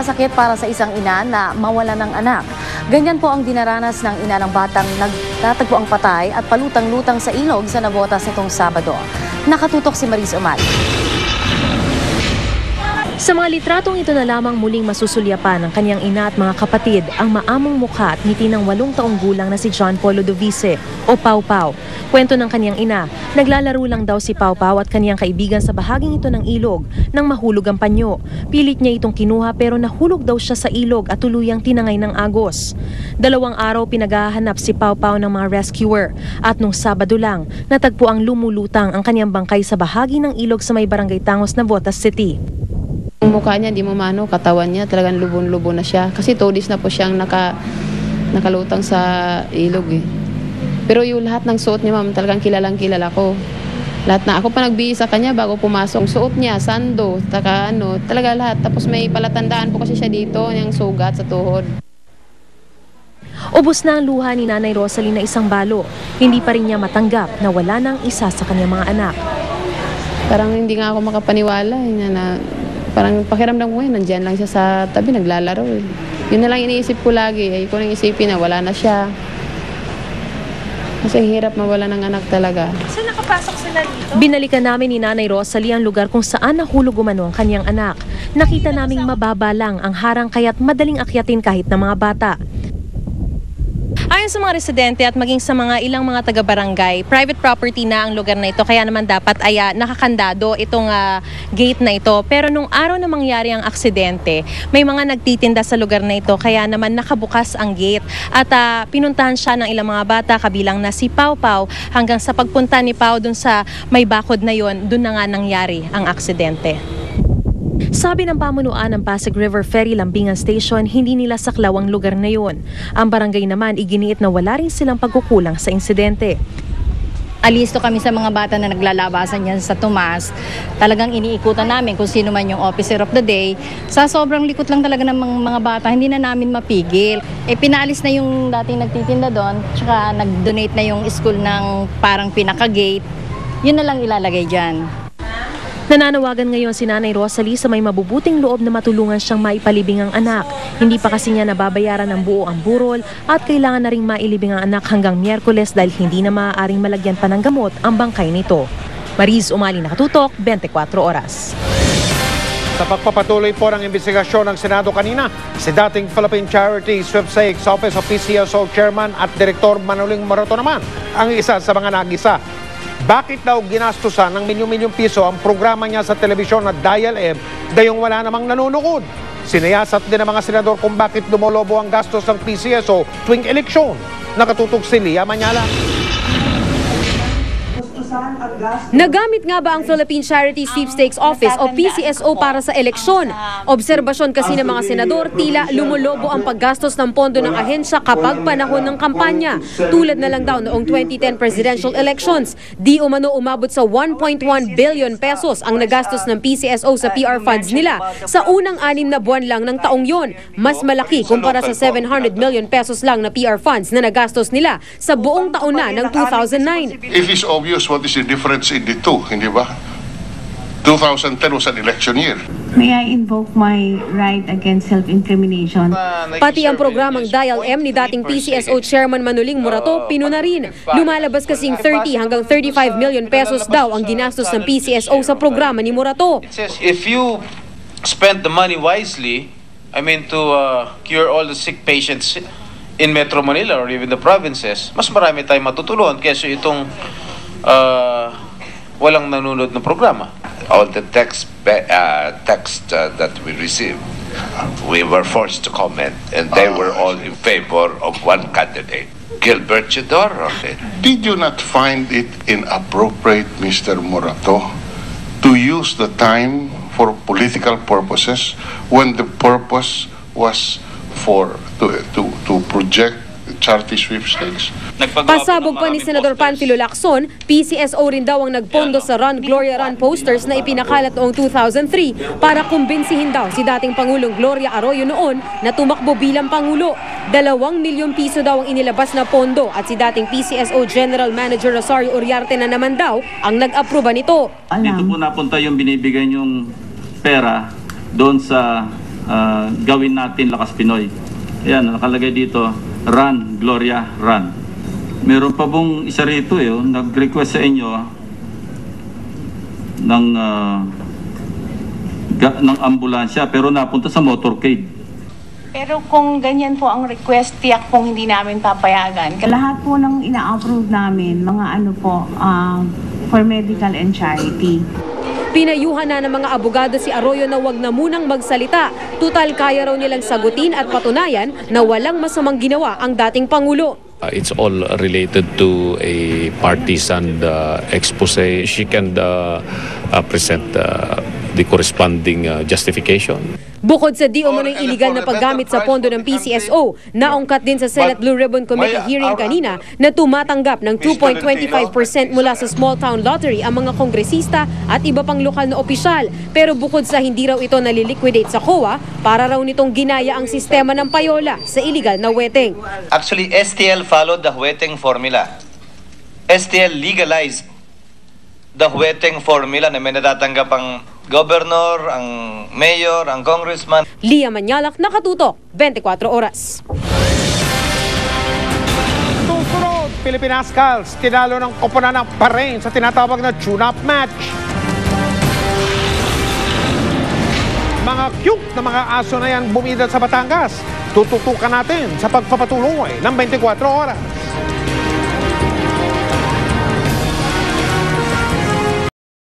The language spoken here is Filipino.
napakasakit para sa isang ina na mawala ng anak. Ganyan po ang dinaranas ng ina ng batang nagtatagpo ang patay at palutang-lutang sa ilog sa Navotas nitong Sabado. Nakatutok si Mariz Umali. Sa mga litratong ito na lamang muling masusulyapan ng kanyang ina at mga kapatid ang maamong mukha at ngiti ng 8 taong gulang na si John Paul Ludovice o Pau Pau. Kwento ng kanyang ina, naglalaro lang daw si Pau Pau at kanyang kaibigan sa bahaging ito ng ilog nang mahulog ang panyo. Pilit niya itong kinuha pero nahulog daw siya sa ilog at tuluyang tinangay ng agos. 2 araw pinaghahanap si Pau Pau ng mga rescuer at nung Sabado lang natagpo ang lumulutang ang kanyang bangkay sa bahagi ng ilog sa may barangay Tangos, Navotas City. Yung mukha niya, di mo mano, katawan niya, talagang lubon-lubon na siya. Kasi 2 days na po siyang nakalutang sa ilog eh. Pero yung lahat ng suot niya, ma'am, talagang kilalang-kilala ko. Lahat na, ako pa nagbihis sa kanya bago pumasok. Suot niya, sando, talaga lahat. Tapos may palatandaan po kasi siya dito, yung sugat sa tuhod. Ubos na ang luha ni Nanay Rosalie na isang balo. Hindi pa rin niya matanggap na wala nang isa sa kanyang mga anak. Parang hindi nga ako makapaniwala na parang pakiramdam ko nandiyan lang siya sa tabi, naglalaro eh. Yun na lang iniisip ko lagi. Ay ko nang isipin na wala na siya. Kasi hirap mawala ng anak talaga. Saan nakapasok sila dito? Binalikan namin ni Nanay Rosalie ang lugar kung saan nahulog umano ang kanyang anak. Nakita naming mababa lang ang harang kaya't madaling akyatin kahit ng mga bata. Ayon sa mga residente at maging sa mga ilang mga taga-barangay, private property na ang lugar na ito kaya naman dapat ay nakakandado itong gate na ito. Pero nung araw na mangyari ang aksidente, may mga nagtitinda sa lugar na ito kaya naman nakabukas ang gate. At pinuntahan siya ng ilang mga bata kabilang na si Pau Pau hanggang sa pagpunta ni Pau dun sa may bakod na yon, dun na nga nangyari ang aksidente. Sabi ng pamunuan ng Pasig River Ferry Lambingan Station, hindi nila saklaw ang lugar na yun. Ang barangay naman iginiit na wala rin silang pagkukulang sa insidente. Alisto kami sa mga bata na naglalabasan yan sa Tomas. Talagang iniikutan namin kung sino man yung officer of the day. Sa sobrang likot lang talaga ng mga bata, hindi na namin mapigil. Pinaalis na yung dating nagtitinda doon, tsaka nag-donate na yung school ng parang pinaka-gate. Yun na lang ilalagay dyan. Nananawagan ngayon si Nanay Rosalie sa may mabubuting loob na matulungan siyang maipalibing ang anak. Hindi pa kasi niya nababayaran ng buo ang burol at kailangan na ring mailibing ang anak hanggang Miyerkules dahil hindi na maaaring malagyan pa ng gamot ang bangkay nito. Mariz Umali, Nakatutok, 24 Oras. Sa pagpapatuloy po ng investigasyon ng Senado kanina, si dating Philippine Charity Sweepstakes Office of PCSO Chairman at Direktor Manoling Morato naman ang isa sa mga nagisa. Bakit daw ginastusan ng milyon-milyong piso ang programa niya sa telebisyon na Dial M gayong wala namang nanunukod? Sinayasat din ng mga senador kung bakit lumolobo ang gastos ng PCSO tuwing eleksyon. Nakatutok si Lia Manyala. Nagamit nga ba ang Philippine Charity Sweepstakes Office o PCSO para sa eleksyon? Obserbasyon kasi ng mga senador, tila lumulobo ang paggastos ng pondo ng ahensya kapag panahon ng kampanya. Tulad na lang daw noong 2010 presidential elections, di umano umabot sa 1.1 billion pesos ang nagastos ng PCSO sa PR funds nila sa unang 6 na buwan lang ng taong yon. Mas malaki kumpara sa 700 million pesos lang na PR funds na nagastos nila sa buong taon na ng 2009. It is obvious what is the difference in the two, hindi ba? 2010 was an election year. May I invoke my right against self-incrimination? Pati ang programang Dial M ni dating PCSO Chairman Manoling Morato, pinuna rin. Lumalabas kasing 30 hanggang 35 million pesos daw ang ginastos ng PCSO sa programa ni Morato. It says if you spend the money wisely, I mean to cure all the sick patients in Metro Manila or even the provinces, mas marami tayong matutulungan kaysa itong walang nanonood na programa. All the text that we received, we were forced to comment, and they were all in favor of one candidate, Gilbert Chidoro. Did you not find it inappropriate, Mr. Morato, to use the time for political purposes when the purpose was to project charity sweepstakes? Pasabog pa ni Senador Panfilo Lacson, PCSO rin daw ang nagpondo sa Run Gloria Run posters na ipinakalat noong 2003 para kumbinsihin daw si dating Pangulong Gloria Arroyo noon na tumakbo bilang Pangulo. 2 milyong piso daw ang inilabas na pondo at si dating PCSO General Manager Rosario Uriarte na naman daw ang nag-aproba nito. Dito po napunta yung binibigay niyong pera doon sa gawin natin Lakas Pinoy. Ayan, nakalagay dito, run, Gloria, run. Meron pa bong isa rito nag-request sa inyo ng ambulansya pero napunta sa motorcade. Pero kung ganyan po ang request, tiyak pong hindi namin papayagan. Lahat po ng ina-approve namin, mga for medical and charity. Pinayuhan na ng mga abogado si Arroyo na wag na munang magsalita. Tutal kaya raw nilang sagutin at patunayan na walang masamang ginawa ang dating Pangulo. It's all related to a partisan expose. She can present the corresponding justification. Bukod sa di umano'y iligal na paggamit sa pondo ng PCSO, naungkat din sa Senate Blue Ribbon Committee hearing kanina na tumatanggap ng 2.25% mula sa small town lottery ang mga kongresista at iba pang lokal na opisyal. Pero bukod sa hindi raw ito naliliquidate sa COA, para raw nitong ginaya ang sistema ng payola sa iligal na weteng. Actually, STL followed the weteng formula. STL legalized the weteng formula na may natatanggap ang governor, ang mayor, ang congressman. Lia Manyalak, Nakatutok, 24 Oras. Susunod, Pilipinas Cals, tinalo ng koponan ng Bahrain sa tinatawag na tune-up match. Mga cute na mga aso na yan bumida sa Batangas. Tututukan natin sa pagpapatuloy ng 24 Oras.